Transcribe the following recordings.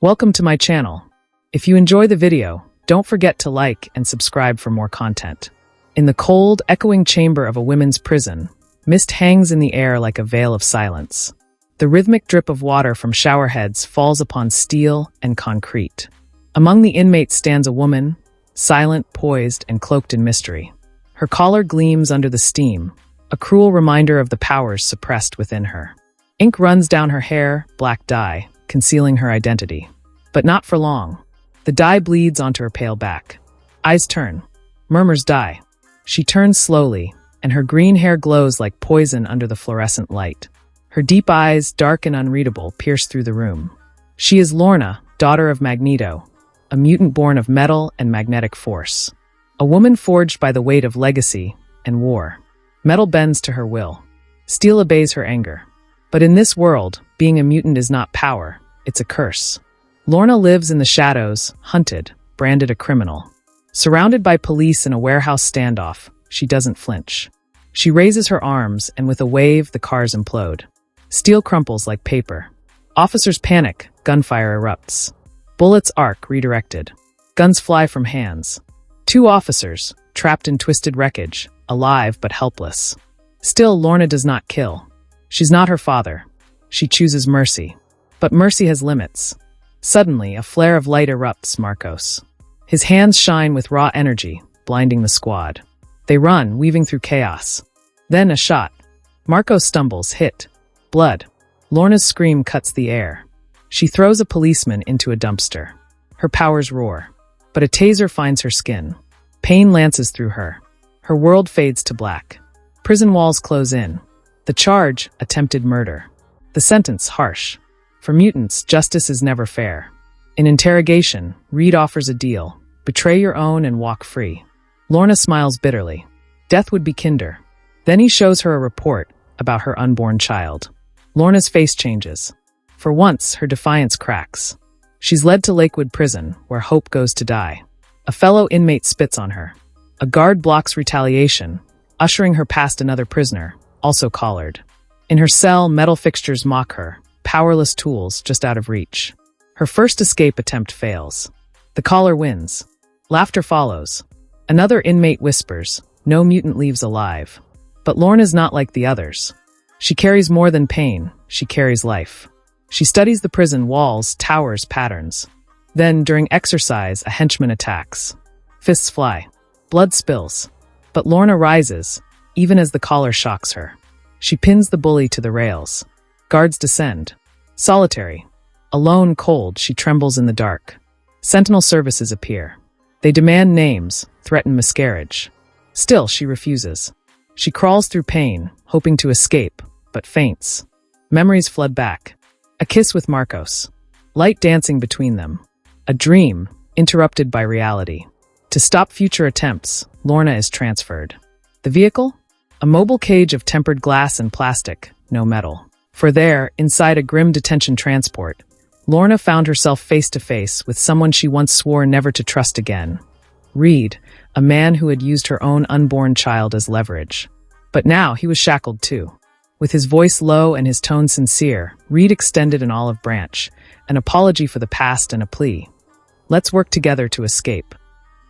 Welcome to my channel. If you enjoy the video, don't forget to like and subscribe for more content. In the cold, echoing chamber of a women's prison, mist hangs in the air like a veil of silence. The rhythmic drip of water from shower heads falls upon steel and concrete. Among the inmates stands a woman, silent, poised, and cloaked in mystery. Her collar gleams under the steam, a cruel reminder of the powers suppressed within her. Ink runs down her hair, black dye, concealing her identity. But not for long. The dye bleeds onto her pale back. Eyes turn. Murmurs die. She turns slowly, and her green hair glows like poison under the fluorescent light. Her deep eyes, dark and unreadable, pierce through the room. She is Lorna, daughter of Magneto, a mutant born of metal and magnetic force. A woman forged by the weight of legacy and war. Metal bends to her will. Steel obeys her anger. But in this world, being a mutant is not power, it's a curse. Lorna lives in the shadows, hunted, branded a criminal. Surrounded by police in a warehouse standoff, she doesn't flinch. She raises her arms, and with a wave, the cars implode. Steel crumples like paper. Officers panic, gunfire erupts. Bullets arc, redirected. Guns fly from hands. Two officers, trapped in twisted wreckage, alive but helpless. Still, Lorna does not kill. She's not her father. She chooses mercy. But mercy has limits. Suddenly, a flare of light erupts Marcos. His hands shine with raw energy, blinding the squad. They run, weaving through chaos. Then a shot. Marcos stumbles, hit. Blood. Lorna's scream cuts the air. She throws a policeman into a dumpster. Her powers roar. But a taser finds her skin. Pain lances through her. Her world fades to black. Prison walls close in. The charge, attempted murder. The sentence, harsh. For mutants, justice is never fair. In interrogation, Reed offers a deal. Betray your own and walk free. Lorna smiles bitterly. Death would be kinder. Then he shows her a report about her unborn child. Lorna's face changes. For once, her defiance cracks. She's led to Lakewood Prison, where hope goes to die. A fellow inmate spits on her. A guard blocks retaliation, ushering her past another prisoner, also collared. In her cell, metal fixtures mock her, powerless tools just out of reach. Her first escape attempt fails. The caller wins. Laughter follows. Another inmate whispers, "No mutant leaves alive." But Lorna's not like the others. She carries more than pain, she carries life. She studies the prison walls, towers, patterns. Then, during exercise, a henchman attacks. Fists fly. Blood spills. But Lorna rises, even as the collar shocks her. She pins the bully to the rails. Guards descend. Solitary. Alone, cold, she trembles in the dark. Sentinel services appear. They demand names, threaten miscarriage. Still, she refuses. She crawls through pain, hoping to escape, but faints. Memories flood back. A kiss with Marcos. Light dancing between them. A dream, interrupted by reality. To stop future attempts, Lorna is transferred. The vehicle? A mobile cage of tempered glass and plastic, no metal. For there, inside a grim detention transport, Lorna found herself face to face with someone she once swore never to trust again. Reed, a man who had used her own unborn child as leverage. But now he was shackled too. With his voice low and his tone sincere, Reed extended an olive branch, an apology for the past and a plea. Let's work together to escape.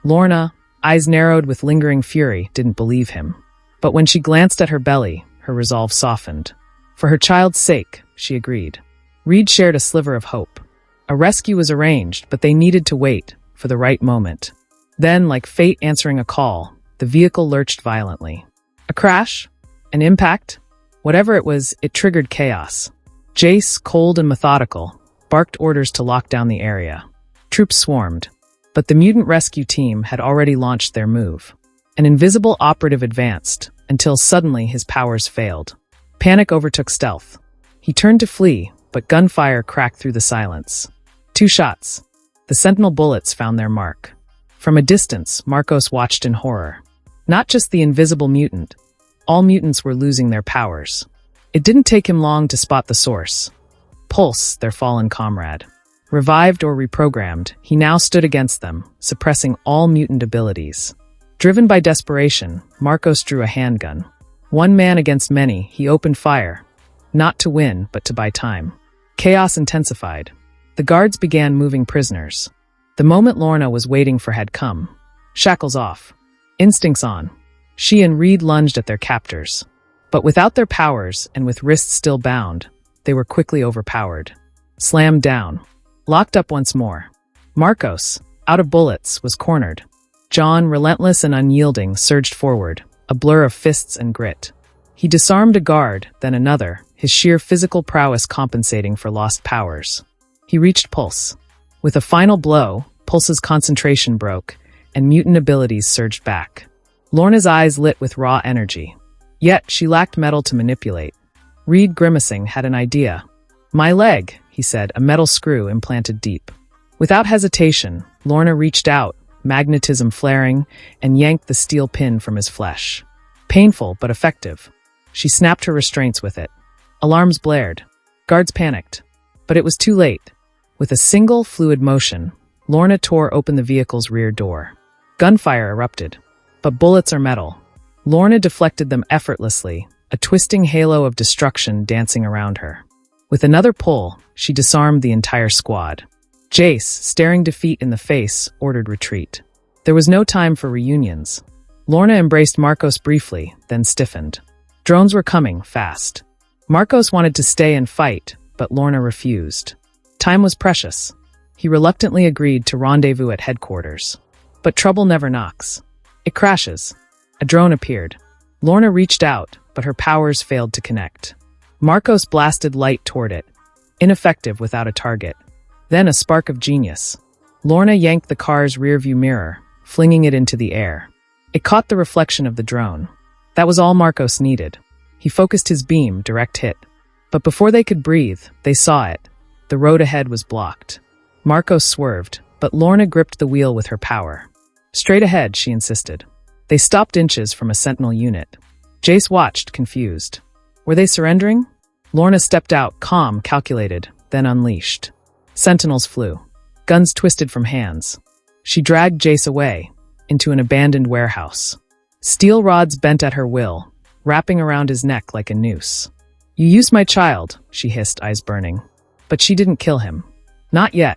Lorna, eyes narrowed with lingering fury, didn't believe him. But when she glanced at her belly, her resolve softened. For her child's sake, she agreed. Reed shared a sliver of hope. A rescue was arranged, but they needed to wait for the right moment. Then, like fate answering a call, the vehicle lurched violently. A crash? An impact? Whatever it was, it triggered chaos. Jace, cold and methodical, barked orders to lock down the area. Troops swarmed. But the mutant rescue team had already launched their move. An invisible operative advanced, until suddenly his powers failed. Panic overtook stealth. He turned to flee, but gunfire cracked through the silence. 2 shots. The sentinel bullets found their mark. From a distance, Marcos watched in horror. Not just the invisible mutant. All mutants were losing their powers. It didn't take him long to spot the source. Pulse, their fallen comrade. Revived or reprogrammed, he now stood against them, suppressing all mutant abilities. Driven by desperation, Marcos drew a handgun. One man against many, he opened fire. Not to win, but to buy time. Chaos intensified. The The guards began moving prisoners. The moment Lorna was waiting for had come. Shackles off. Instincts on. She and Reed lunged at their captors. But without their powers and with wrists still bound, they were quickly overpowered. Slammed down. Locked up once more. Marcos, out of bullets, was cornered. John, relentless and unyielding, surged forward, a blur of fists and grit. He disarmed a guard, then another, his sheer physical prowess compensating for lost powers. He reached Pulse. With a final blow, Pulse's concentration broke, and mutant abilities surged back. Lorna's eyes lit with raw energy. Yet, she lacked metal to manipulate. Reed, grimacing, had an idea. "My leg," he said, a metal screw implanted deep. Without hesitation, Lorna reached out, magnetism flaring, and yanked the steel pin from his flesh. Painful, but effective. She snapped her restraints with it. Alarms blared. Guards panicked. But it was too late. With a single, fluid motion, Lorna tore open the vehicle's rear door. Gunfire erupted. But bullets are metal. Lorna deflected them effortlessly, a twisting halo of destruction dancing around her. With another pull, she disarmed the entire squad. Jace, staring defeat in the face, ordered retreat. There was no time for reunions. Lorna embraced Marcos briefly, then stiffened. Drones were coming, fast. Marcos wanted to stay and fight, but Lorna refused. Time was precious. He reluctantly agreed to rendezvous at headquarters. But trouble never knocks. It crashes. A drone appeared. Lorna reached out, but her powers failed to connect. Marcos blasted light toward it, ineffective without a target. Then a spark of genius. Lorna yanked the car's rearview mirror, flinging it into the air. It caught the reflection of the drone. That was all Marcos needed. He focused his beam, direct hit. But before they could breathe, they saw it. The road ahead was blocked. Marcos swerved, but Lorna gripped the wheel with her power. Straight ahead, she insisted. They stopped inches from a sentinel unit. Jace watched, confused. Were they surrendering? Lorna stepped out, calm, calculated, then unleashed. Sentinels flew. Guns twisted from hands. She dragged Jace away, into an abandoned warehouse. Steel rods bent at her will, wrapping around his neck like a noose. "You used my child," she hissed, eyes burning. But she didn't kill him. Not yet.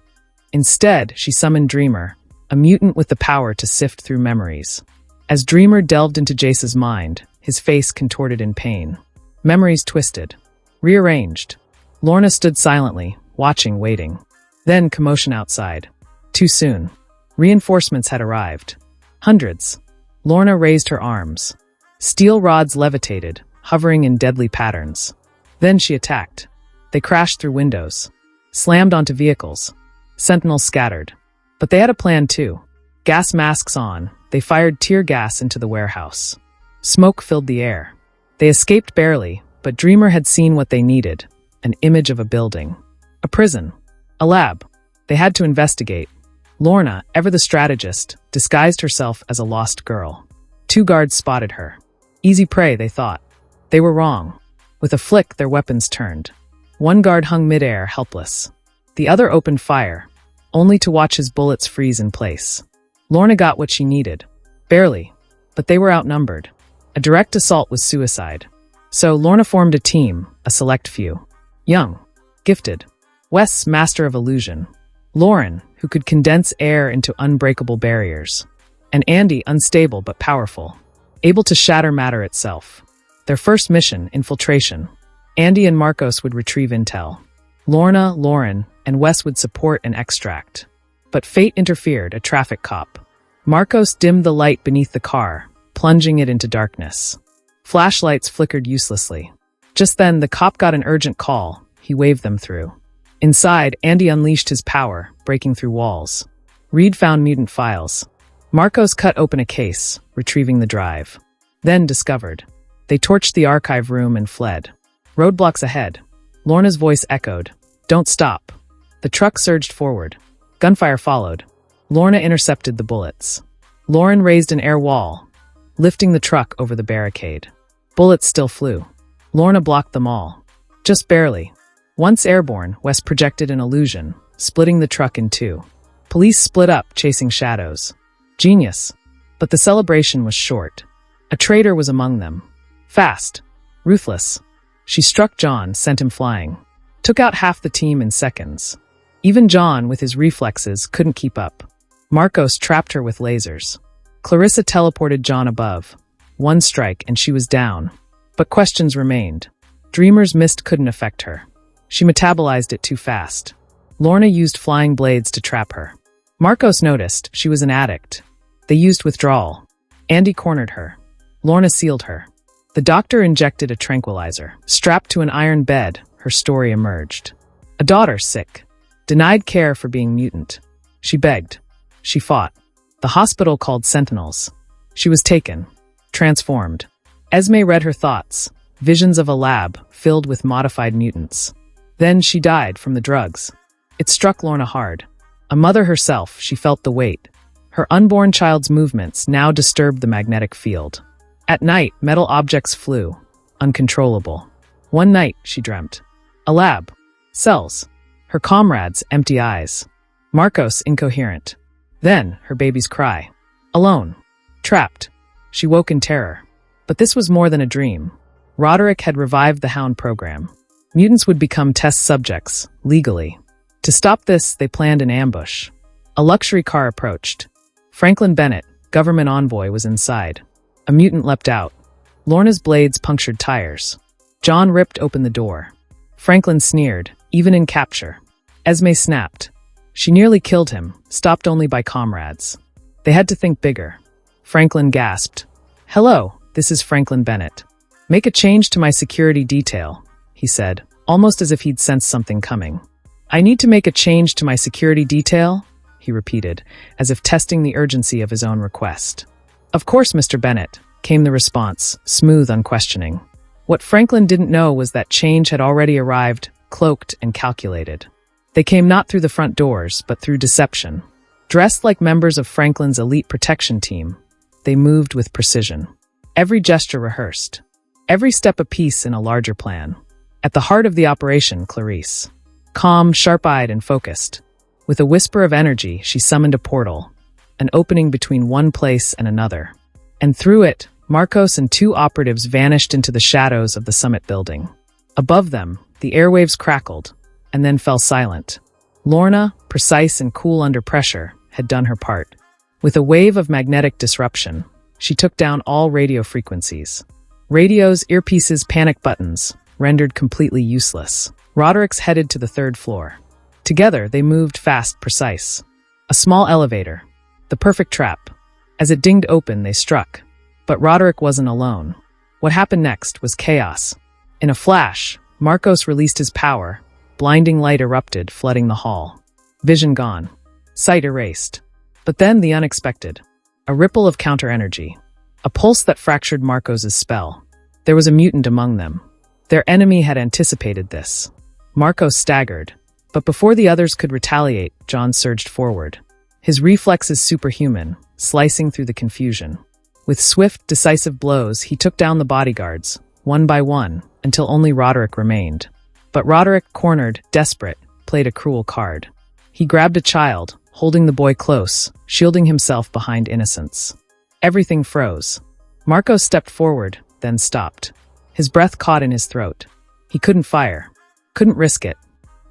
Instead, she summoned Dreamer, a mutant with the power to sift through memories. As Dreamer delved into Jace's mind, his face contorted in pain. Memories twisted. Rearranged. Lorna stood silently, watching, waiting. Then commotion outside. Too soon. Reinforcements had arrived. Hundreds. Lorna raised her arms. Steel rods levitated, hovering in deadly patterns. Then she attacked. They crashed through windows. Slammed onto vehicles. Sentinels scattered. But they had a plan too. Gas masks on, they fired tear gas into the warehouse. Smoke filled the air. They escaped barely, but Dreamer had seen what they needed. An image of a building. A prison. A lab. They had to investigate. Lorna, ever the strategist, disguised herself as a lost girl. 2 guards spotted her. Easy prey, they thought. They were wrong. With a flick, their weapons turned. 1 guard hung midair, helpless. The other opened fire, only to watch his bullets freeze in place. Lorna got what she needed. Barely. But they were outnumbered. A direct assault was suicide. So Lorna formed a team, a select few. Young. Gifted. Wes, master of illusion. Lauren, who could condense air into unbreakable barriers. And Andy, unstable but powerful. Able to shatter matter itself. Their first mission, infiltration. Andy and Marcos would retrieve intel. Lorna, Lauren, and Wes would support and extract. But fate interfered, a traffic cop. Marcos dimmed the light beneath the car, plunging it into darkness. Flashlights flickered uselessly. Just then, the cop got an urgent call. He waved them through. Inside, Andy unleashed his power, breaking through walls. Reed found mutant files. Marcos cut open a case, retrieving the drive. Then discovered. They torched the archive room and fled. Roadblocks ahead. Lorna's voice echoed. "Don't stop." The truck surged forward. Gunfire followed. Lorna intercepted the bullets. Lauren raised an air wall, lifting the truck over the barricade. Bullets still flew. Lorna blocked them all. Just barely. Once airborne, Wes projected an illusion, splitting the truck in 2. Police split up, chasing shadows. Genius. But the celebration was short. A traitor was among them. Fast. Ruthless. She struck John, sent him flying. Took out half the team in seconds. Even John, with his reflexes, couldn't keep up. Marcos trapped her with lasers. Clarissa teleported John above. One strike and she was down. But questions remained. Dreamer's mist couldn't affect her. She metabolized it too fast. Lorna used flying blades to trap her. Marcos noticed she was an addict. They used withdrawal. Andy cornered her. Lorna sealed her. The doctor injected a tranquilizer. Strapped to an iron bed, her story emerged. A daughter sick. Denied care for being mutant. She begged. She fought. The hospital called Sentinels. She was taken. Transformed. Esme read her thoughts. Visions of a lab filled with modified mutants. Then she died from the drugs. It struck Lorna hard. A mother herself, she felt the weight. Her unborn child's movements now disturbed the magnetic field. At night, metal objects flew, uncontrollable. One night, she dreamt. A lab. Cells. Her comrades, empty eyes. Marcos, incoherent. Then, her baby's cry. Alone. Trapped. She woke in terror. But this was more than a dream. Roderick had revived the Hound program. Mutants would become test subjects, legally. To stop this, they planned an ambush. A luxury car approached. Franklin Bennett, government envoy, was inside. A mutant leapt out. Lorna's blades punctured tires. John ripped open the door. Franklin sneered, even in capture. Esme snapped. She nearly killed him, stopped only by comrades. They had to think bigger. Franklin gasped. "Hello, this is Franklin Bennett. Make a change to my security detail," he said, almost as if he'd sensed something coming. "I need to make a change to my security detail," he repeated, as if testing the urgency of his own request. "Of course, Mr. Bennett," came the response, smooth, unquestioning. What Franklin didn't know was that change had already arrived, cloaked and calculated. They came not through the front doors, but through deception. Dressed like members of Franklin's elite protection team, they moved with precision. Every gesture rehearsed. Every step a piece in a larger plan. At the heart of the operation, Clarice. Calm, sharp-eyed, and focused. With a whisper of energy, she summoned a portal, an opening between one place and another. And through it, Marcos and two operatives vanished into the shadows of the summit building. Above them, the airwaves crackled, and then fell silent. Lorna, precise and cool under pressure, had done her part. With a wave of magnetic disruption, she took down all radio frequencies. Radios, earpieces, panic buttons, rendered completely useless. Roderick's headed to the third floor. Together, they moved fast, precise. A small elevator. The perfect trap. As it dinged open, they struck. But Roderick wasn't alone. What happened next was chaos. In a flash, Marcos released his power. Blinding light erupted, flooding the hall. Vision gone. Sight erased. But then the unexpected. A ripple of counter-energy. A pulse that fractured Marcos's spell. There was a mutant among them. Their enemy had anticipated this. Marcos staggered. But before the others could retaliate, John surged forward. His reflexes superhuman, slicing through the confusion. With swift, decisive blows, he took down the bodyguards, one by one, until only Roderick remained. But Roderick, cornered, desperate, played a cruel card. He grabbed a child, holding the boy close, shielding himself behind innocence. Everything froze. Marcos stepped forward, then stopped. His breath caught in his throat. He couldn't fire. Couldn't risk it.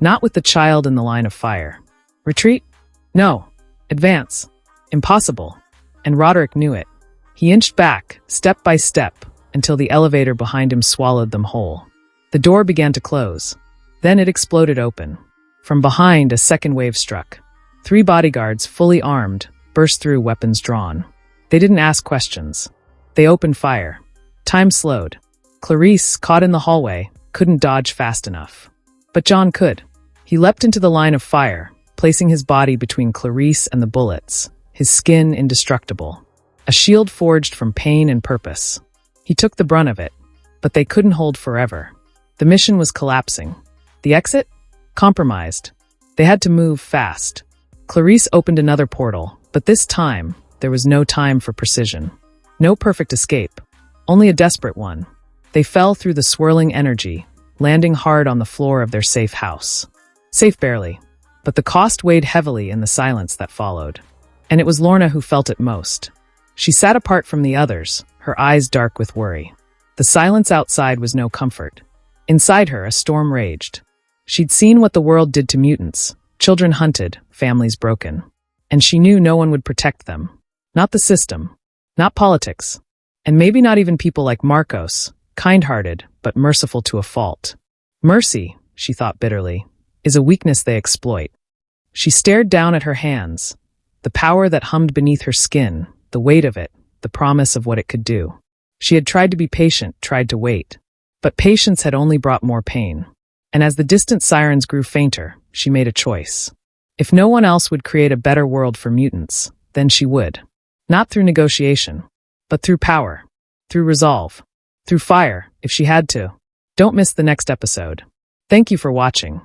Not with the child in the line of fire. Retreat? No. Advance. Impossible. And Roderick knew it. He inched back, step by step, until the elevator behind him swallowed them whole. The door began to close. Then it exploded open. From behind, a second wave struck. 3 bodyguards, fully armed, burst through, weapons drawn. They didn't ask questions. They opened fire. Time slowed. Clarice, caught in the hallway, couldn't dodge fast enough. But John could. He leapt into the line of fire, placing his body between Clarice and the bullets, his skin indestructible. A shield forged from pain and purpose. He took the brunt of it, but they couldn't hold forever. The mission was collapsing. The exit? Compromised. They had to move fast. Clarice opened another portal, but this time, there was no time for precision. No perfect escape. Only a desperate one. They fell through the swirling energy, landing hard on the floor of their safe house. Safe barely, but the cost weighed heavily in the silence that followed. And it was Lorna who felt it most. She sat apart from the others, her eyes dark with worry. The silence outside was no comfort. Inside her, a storm raged. She'd seen what the world did to mutants, Children hunted, families broken. And she knew no one would protect them. Not the system. Not politics. And maybe not even people like Marcos, kind-hearted, but merciful to a fault. Mercy, she thought bitterly, is a weakness they exploit. She stared down at her hands, the power that hummed beneath her skin, the weight of it, the promise of what it could do. She had tried to be patient, tried to wait. But patience had only brought more pain. And as the distant sirens grew fainter, she made a choice. If no one else would create a better world for mutants, then she would. Not through negotiation, but through power, through resolve, through fire, if she had to. Don't miss the next episode. Thank you for watching.